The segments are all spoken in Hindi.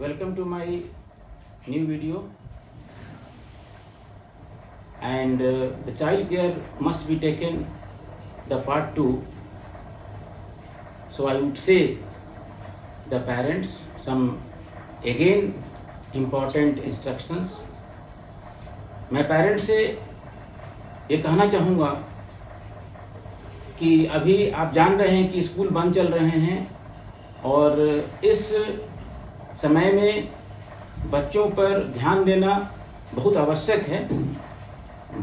Welcome to my new video. And the child care must be taken the part 2. So I would say the parents some again important instructions. मैं पेरेंट्स से ये कहना चाहूँगा कि अभी आप जान रहे हैं कि स्कूल बंद चल रहे हैं और इस समय में बच्चों पर ध्यान देना बहुत आवश्यक है।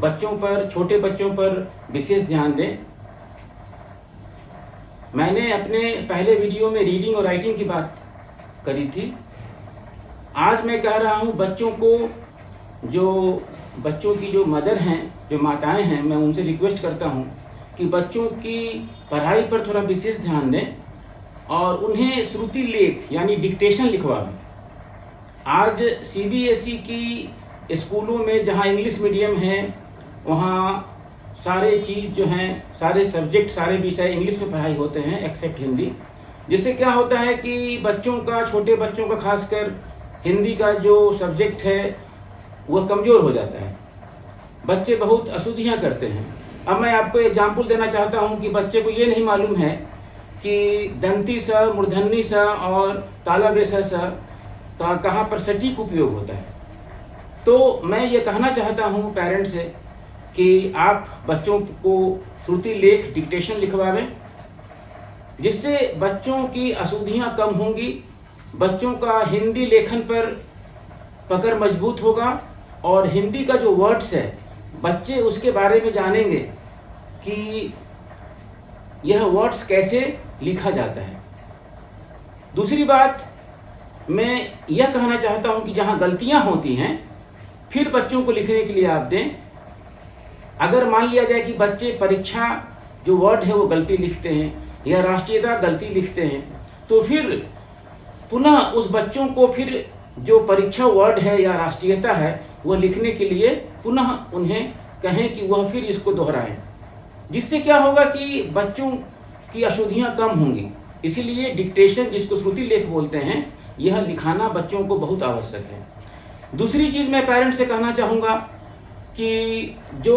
बच्चों पर, छोटे बच्चों पर विशेष ध्यान दें। मैंने अपने पहले वीडियो में रीडिंग और राइटिंग की बात करी थी। आज मैं कह रहा हूँ बच्चों की जो मदर हैं, जो माताएं हैं, मैं उनसे रिक्वेस्ट करता हूँ कि बच्चों की पढ़ाई पर थोड़ा विशेष ध्यान दें और उन्हें श्रुति लेख यानी डिक्टेशन लिखवाएं। आज सीबीएसई की स्कूलों में जहाँ इंग्लिश मीडियम है वहाँ सारे चीज़ जो हैं, सारे सब्जेक्ट, सारे विषय इंग्लिश में पढ़ाई होते हैं एक्सेप्ट हिंदी। जिससे क्या होता है कि बच्चों का, छोटे बच्चों का खासकर हिंदी का जो सब्जेक्ट है वह कमज़ोर हो जाता है। बच्चे बहुत अशुद्धियाँ करते हैं। अब मैं आपको एग्जाम्पल देना चाहता हूँ कि बच्चे को ये नहीं मालूम है कि दंती स, मूर्धन्य स और तालव्य स का कहाँ पर सटीक उपयोग होता है। तो मैं ये कहना चाहता हूँ पेरेंट्स से कि आप बच्चों को श्रुति लेख डिक्टेशन लिखवाएं, जिससे बच्चों की अशुद्धियाँ कम होंगी, बच्चों का हिंदी लेखन पर पकड़ मजबूत होगा और हिंदी का जो वर्ड्स है बच्चे उसके बारे में जानेंगे कि यह वर्ड्स कैसे लिखा जाता है। दूसरी बात मैं यह कहना चाहता हूं कि जहां गलतियां होती हैं फिर बच्चों को लिखने के लिए आप दें। अगर मान लिया जाए कि बच्चे परीक्षा जो वर्ड है वो गलती लिखते हैं या राष्ट्रीयता गलती लिखते हैं, तो फिर पुनः उस बच्चों को फिर जो परीक्षा वर्ड है या राष्ट्रीयता है वह लिखने के लिए पुनः उन्हें कहें कि वह फिर इसको दोहराएं। जिससे क्या होगा कि बच्चों की अशुद्धियाँ कम होंगी। इसीलिए डिक्टेशन, जिसको श्रुति लेख बोलते हैं, यह लिखाना बच्चों को बहुत आवश्यक है। दूसरी चीज़ मैं पेरेंट्स से कहना चाहूँगा कि जो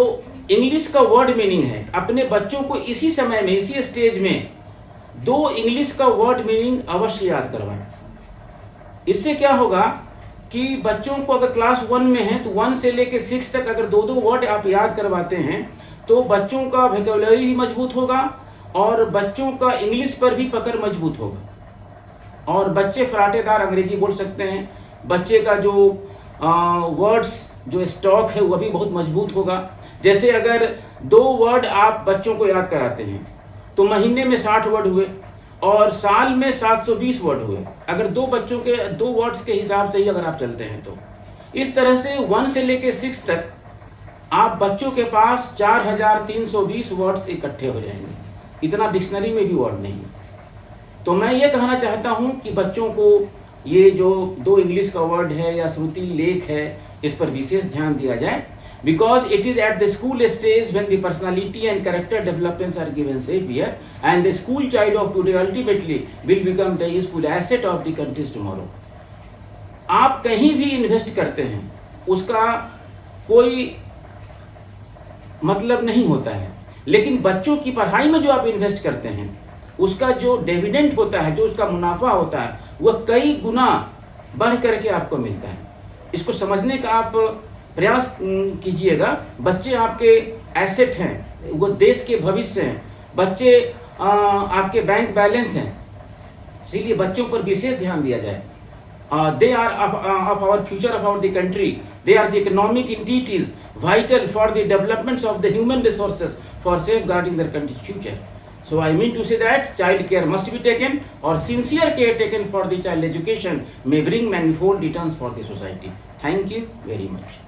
इंग्लिश का वर्ड मीनिंग है, अपने बच्चों को इसी समय में, इसी स्टेज में 2 इंग्लिश का वर्ड मीनिंग अवश्य याद करवाएं। इससे क्या होगा कि बच्चों को अगर क्लास 1 में है तो 1 से लेकर 6 तक अगर 2-2 वर्ड आप याद करवाते हैं तो बच्चों का वोकैबुलरी भी मजबूत होगा और बच्चों का इंग्लिश पर भी पकड़ मजबूत होगा और बच्चे फराटेदार अंग्रेजी बोल सकते हैं। बच्चे का जो वर्ड्स जो स्टॉक है वह भी बहुत मजबूत होगा। जैसे अगर 2 वर्ड आप बच्चों को याद कराते हैं तो महीने में 60 वर्ड हुए और साल में 720 वर्ड हुए। अगर 2 बच्चों के 2 वर्ड्स के हिसाब से ही अगर आप चलते हैं तो इस तरह से 1 से लेकर 6 तक आप बच्चों के पास 4320 वर्ड्स इकट्ठे हो जाएंगे। इतना डिक्शनरी में भी वर्ड नहीं है। तो मैं ये कहना चाहता हूँ कि बच्चों को ये जो 2 इंग्लिश का वर्ड है या श्रुति लेख है इस पर विशेष ध्यान दिया जाए, because it is at the school stage when the personality and character developments are given Savior, and the school child of today ultimately will become the useful asset of the country's tomorrow. आप कहीं भी इन्वेस्ट करते हैं उसका कोई मतलब नहीं होता है, लेकिन बच्चों की पढ़ाई में जो आप इन्वेस्ट करते हैं उसका जो डिविडेंड होता है, जो उसका मुनाफा होता है, वह कई गुना बढ़ करके आपको मिलता है। इसको समझने का आप प्रयास कीजिएगा। बच्चे आपके एसेट हैं, वो देश के भविष्य हैं। बच्चे आपके बैंक बैलेंस हैं, इसीलिए बच्चों पर विशेष ध्यान दिया जाए। They are of our future, of our the country. They are the economic entities vital for the developments of the human resources for safeguarding their country's future. So I mean to say that child care must be taken, or sincere care taken for the child education may bring manifold returns for the society. Thank you very much.